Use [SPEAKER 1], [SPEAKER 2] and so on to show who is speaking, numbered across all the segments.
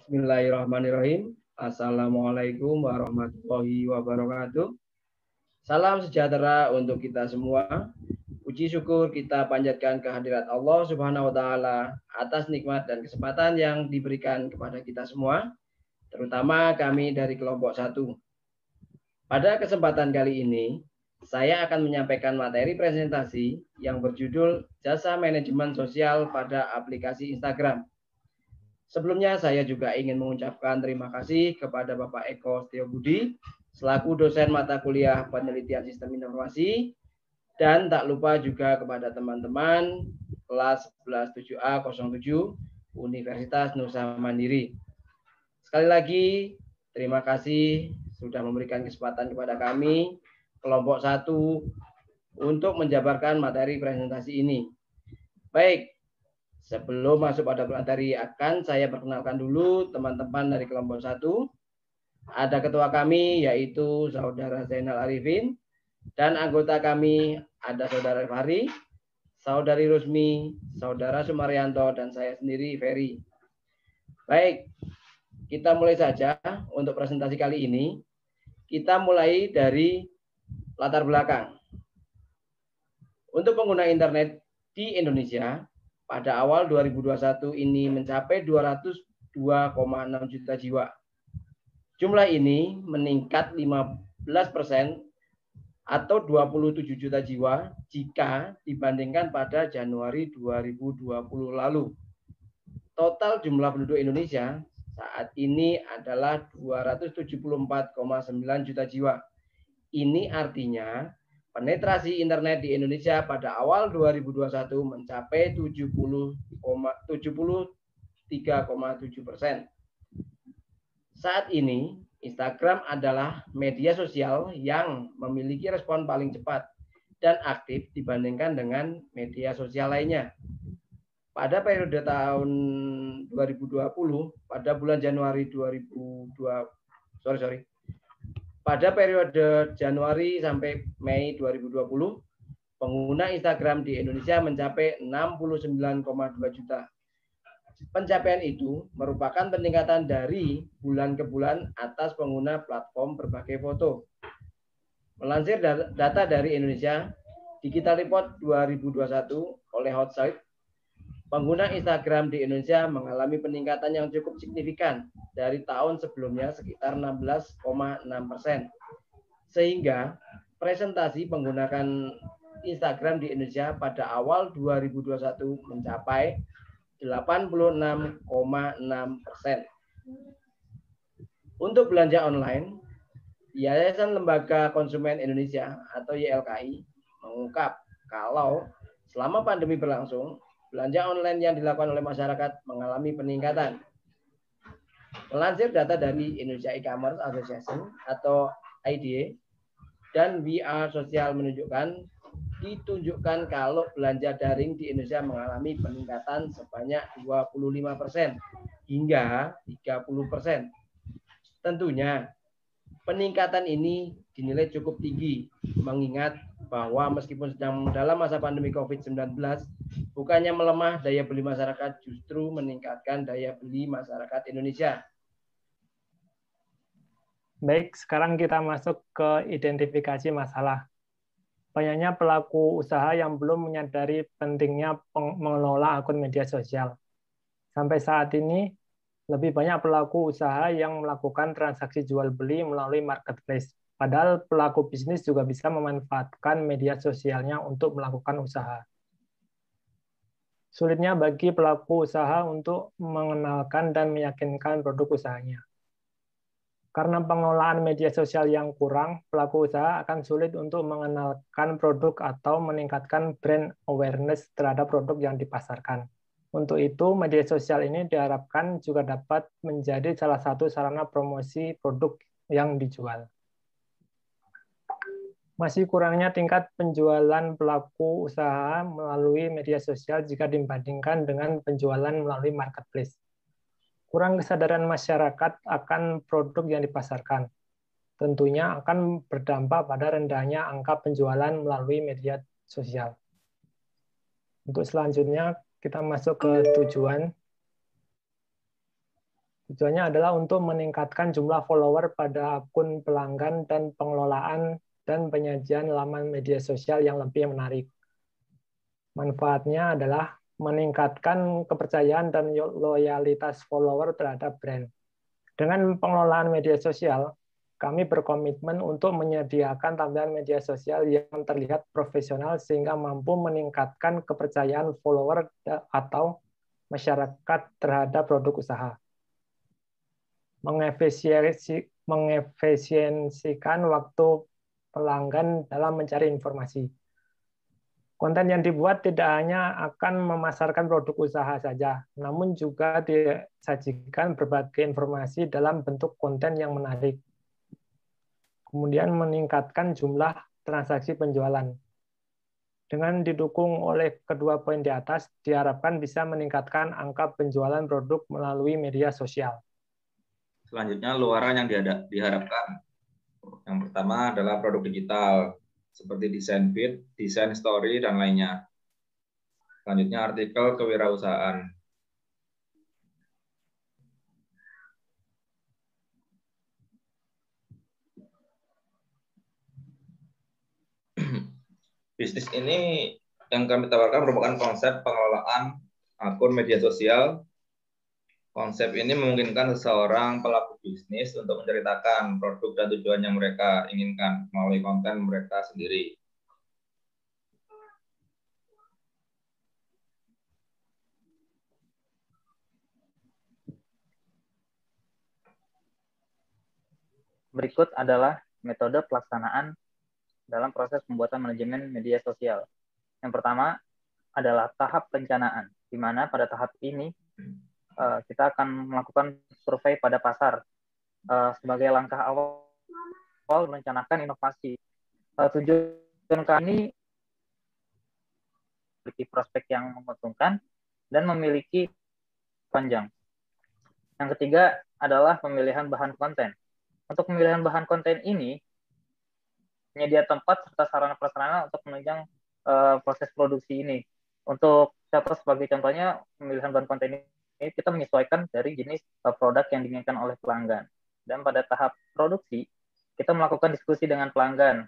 [SPEAKER 1] Bismillahirrahmanirrahim. Assalamualaikum warahmatullahi wabarakatuh. Salam sejahtera untuk kita semua. Puji syukur kita panjatkan kehadirat Allah Subhanahu wa taala atas nikmat dan kesempatan yang diberikan kepada kita semua, terutama kami dari kelompok 1. Pada kesempatan kali ini, saya akan menyampaikan materi presentasi yang berjudul Jasa Manajemen Sosial pada Aplikasi Instagram. Sebelumnya saya juga ingin mengucapkan terima kasih kepada Bapak Eko Setiobudi selaku dosen mata kuliah Penelitian Sistem Informasi, dan tak lupa juga kepada teman-teman kelas 11 7A 07 Universitas Nusa Mandiri. Sekali lagi terima kasih sudah memberikan kesempatan kepada kami kelompok 1 untuk menjabarkan materi presentasi ini. Baik, sebelum masuk pada materi, akan saya perkenalkan dulu teman-teman dari kelompok 1. Ada ketua kami yaitu Saudara Zainal Arifin, dan anggota kami ada Saudara Fahri, Saudari Rusmi, Saudara Sumaryanto, dan saya sendiri Ferry. Baik, kita mulai saja untuk presentasi kali ini. Kita mulai dari latar belakang. Untuk pengguna internet di Indonesia, pada awal 2021 ini mencapai 202,6 juta jiwa. Jumlah ini meningkat 15% atau 27 juta jiwa jika dibandingkan pada Januari 2020 lalu. Total jumlah penduduk Indonesia saat ini adalah 274,9 juta jiwa. Ini artinya penetrasi internet di Indonesia pada awal 2021 mencapai 73,7%. Saat ini, Instagram adalah media sosial yang memiliki respon paling cepat dan aktif dibandingkan dengan media sosial lainnya. Pada periode tahun 2020, pada bulan Januari 2020, pada periode Januari sampai Mei 2020, pengguna Instagram di Indonesia mencapai 69,2 juta. Pencapaian itu merupakan peningkatan dari bulan ke bulan atas pengguna platform berbagai foto. Melansir data dari Indonesia Digital Report 2021 oleh Hotsite, pengguna Instagram di Indonesia mengalami peningkatan yang cukup signifikan dari tahun sebelumnya sekitar 16,6%. Sehingga presentasi menggunakan Instagram di Indonesia pada awal 2021 mencapai 86,6%. Untuk belanja online, Yayasan Lembaga Konsumen Indonesia atau YLKI mengungkap kalau selama pandemi berlangsung, belanja online yang dilakukan oleh masyarakat mengalami peningkatan. Melansir data dari Indonesia E-commerce Association atau IDA dan VR Sosial ditunjukkan kalau belanja daring di Indonesia mengalami peningkatan sebanyak 25% hingga 30%. Tentunya peningkatan ini dinilai cukup tinggi, mengingat bahwa meskipun sedang dalam masa pandemi COVID-19, bukannya melemah daya beli masyarakat, justru meningkatkan daya beli masyarakat Indonesia.
[SPEAKER 2] Baik, sekarang kita masuk ke identifikasi masalah. Banyaknya pelaku usaha yang belum menyadari pentingnya mengelola akun media sosial. Sampai saat ini, lebih banyak pelaku usaha yang melakukan transaksi jual-beli melalui marketplace. Padahal pelaku bisnis juga bisa memanfaatkan media sosialnya untuk melakukan usaha. Sulitnya bagi pelaku usaha untuk mengenalkan dan meyakinkan produk usahanya. Karena pengelolaan media sosial yang kurang, pelaku usaha akan sulit untuk mengenalkan produk atau meningkatkan brand awareness terhadap produk yang dipasarkan. Untuk itu, media sosial ini diharapkan juga dapat menjadi salah satu sarana promosi produk yang dijual. Masih kurangnya tingkat penjualan pelaku usaha melalui media sosial jika dibandingkan dengan penjualan melalui marketplace. Kurang kesadaran masyarakat akan produk yang dipasarkan. Tentunya akan berdampak pada rendahnya angka penjualan melalui media sosial. Untuk selanjutnya, kita masuk ke tujuan. Tujuannya adalah untuk meningkatkan jumlah follower pada akun pelanggan dan pengelolaan dan penyajian laman media sosial yang lebih menarik. Manfaatnya adalah meningkatkan kepercayaan dan loyalitas follower terhadap brand. Dengan pengelolaan media sosial, kami berkomitmen untuk menyediakan tampilan media sosial yang terlihat profesional sehingga mampu meningkatkan kepercayaan follower atau masyarakat terhadap produk usaha. Mengefisiensikan waktu pelanggan dalam mencari informasi. Konten yang dibuat tidak hanya akan memasarkan produk usaha saja, namun juga disajikan berbagai informasi dalam bentuk konten yang menarik. Kemudian meningkatkan jumlah transaksi penjualan. Dengan didukung oleh kedua poin di atas, diharapkan bisa meningkatkan angka penjualan produk melalui media sosial.
[SPEAKER 3] Selanjutnya, luaran yang diharapkan. Yang pertama adalah produk digital, seperti desain feed, desain story, dan lainnya. Selanjutnya, artikel kewirausahaan. Bisnis ini yang kami tawarkan merupakan konsep pengelolaan akun media sosial. Konsep ini memungkinkan seseorang pelaku bisnis untuk menceritakan produk dan tujuan yang mereka inginkan melalui konten mereka sendiri.
[SPEAKER 4] Berikut adalah metode pelaksanaan dalam proses pembuatan manajemen media sosial. Yang pertama adalah tahap perencanaan, di mana pada tahap ini kita akan melakukan survei pada pasar sebagai langkah awal merencanakan inovasi. Tujuan kami memiliki prospek yang menguntungkan dan memiliki panjang. Yang ketiga adalah pemilihan bahan konten. Untuk pemilihan bahan konten ini, penyedia tempat serta sarana prasarana untuk menunjang proses produksi ini. Untuk sebagai contohnya, pemilihan bahan konten ini kita menyesuaikan dari jenis produk yang diinginkan oleh pelanggan. Dan pada tahap produksi, kita melakukan diskusi dengan pelanggan.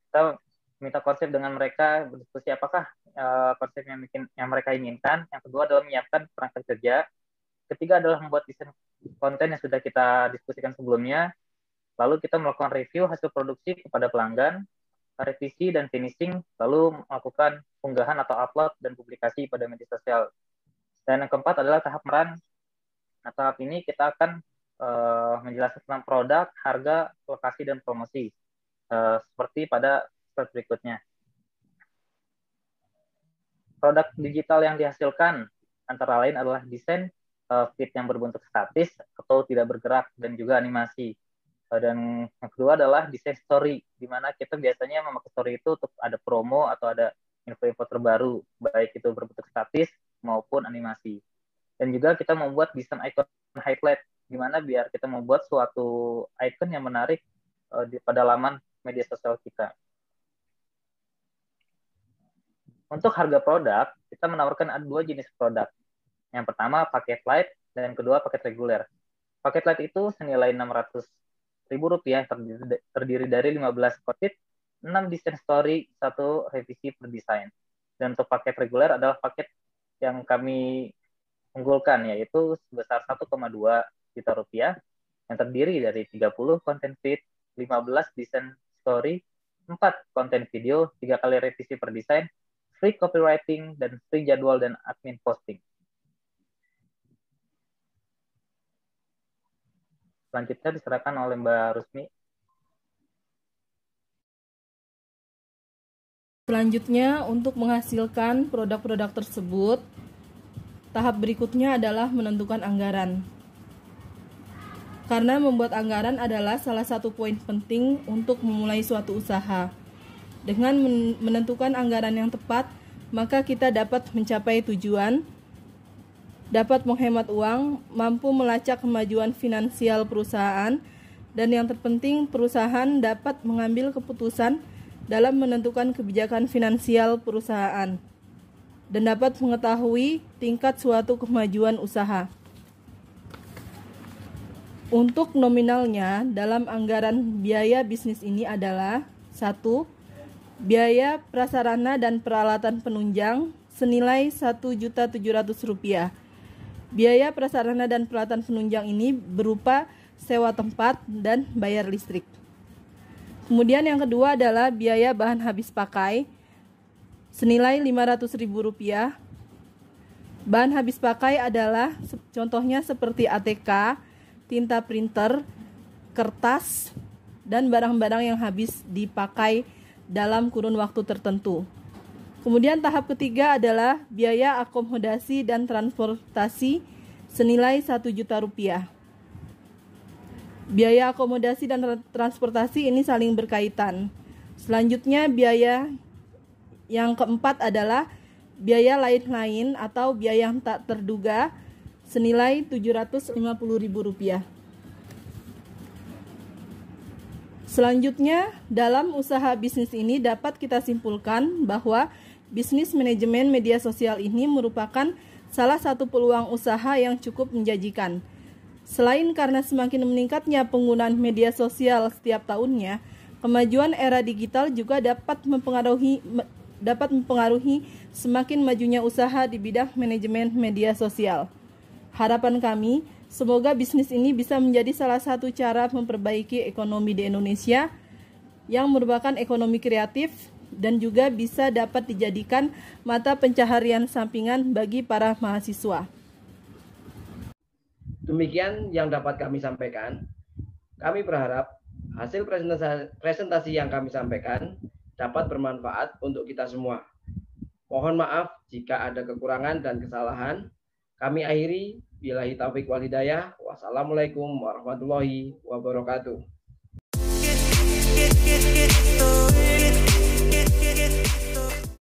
[SPEAKER 4] Kita minta konsep dengan mereka, berdiskusi apakah konsep yang mereka inginkan. Yang kedua adalah menyiapkan perangkat kerja. Ketiga adalah membuat desain konten yang sudah kita diskusikan sebelumnya. Lalu kita melakukan review hasil produksi kepada pelanggan, revisi dan finishing, lalu melakukan unggahan atau upload dan publikasi pada media sosial. Dan yang keempat adalah tahap meran. Nah, tahap ini kita akan menjelaskan tentang produk, harga, lokasi, dan promosi. Seperti pada slide berikutnya. Produk digital yang dihasilkan antara lain adalah desain feed yang berbentuk statis atau tidak bergerak, dan juga animasi. Dan yang kedua adalah desain story, di mana kita biasanya memakai story itu untuk ada promo atau ada info-info terbaru, baik itu berbentuk statis maupun animasi. Dan juga kita membuat desain icon highlight, di mana biar kita membuat suatu icon yang menarik pada laman media sosial kita. Untuk harga produk, kita menawarkan ada dua jenis produk. Yang pertama paket light, dan yang kedua paket reguler. Paket light itu senilai Rp600.000, terdiri dari 15 quoted, 6 desain story, 1 revisi per desain. Dan untuk paket reguler adalah paket yang kami unggulkan, yaitu sebesar Rp1,2 juta, yang terdiri dari 30 konten feed, 15 desain story, 4 konten video, 3 kali revisi per desain, free copywriting, dan free jadwal dan admin posting. Selanjutnya diserahkan oleh Mbak Rusmi.
[SPEAKER 5] Selanjutnya, untuk menghasilkan produk-produk tersebut, tahap berikutnya adalah menentukan anggaran. Karena membuat anggaran adalah salah satu poin penting untuk memulai suatu usaha. Dengan menentukan anggaran yang tepat, maka kita dapat mencapai tujuan, dapat menghemat uang, mampu melacak kemajuan finansial perusahaan, dan yang terpenting perusahaan dapat mengambil keputusan dalam menentukan kebijakan finansial perusahaan dan dapat mengetahui tingkat suatu kemajuan usaha. Untuk nominalnya dalam anggaran biaya bisnis ini adalah 1. Biaya prasarana dan peralatan penunjang senilai Rp1.700.000. Biaya prasarana dan peralatan penunjang ini berupa sewa tempat dan bayar listrik. Kemudian yang kedua adalah biaya bahan habis pakai senilai Rp500.000. Bahan habis pakai adalah contohnya seperti ATK, tinta printer, kertas, dan barang-barang yang habis dipakai dalam kurun waktu tertentu. Kemudian tahap ketiga adalah biaya akomodasi dan transportasi senilai Rp1.000.000. Biaya akomodasi dan transportasi ini saling berkaitan. Selanjutnya biaya yang keempat adalah biaya lain-lain atau biaya yang tak terduga senilai Rp750.000. Selanjutnya, dalam usaha bisnis ini dapat kita simpulkan bahwa bisnis manajemen media sosial ini merupakan salah satu peluang usaha yang cukup menjanjikan. Selain karena semakin meningkatnya penggunaan media sosial setiap tahunnya, kemajuan era digital juga dapat mempengaruhi semakin majunya usaha di bidang manajemen media sosial. Harapan kami, semoga bisnis ini bisa menjadi salah satu cara memperbaiki ekonomi di Indonesia yang merupakan ekonomi kreatif dan juga bisa dapat dijadikan mata pencaharian sampingan bagi para mahasiswa.
[SPEAKER 1] Demikian yang dapat kami sampaikan. Kami berharap hasil presentasi yang kami sampaikan dapat bermanfaat untuk kita semua. Mohon maaf jika ada kekurangan dan kesalahan. Kami akhiri, billahi taufik wal hidayah. Wassalamualaikum warahmatullahi wabarakatuh.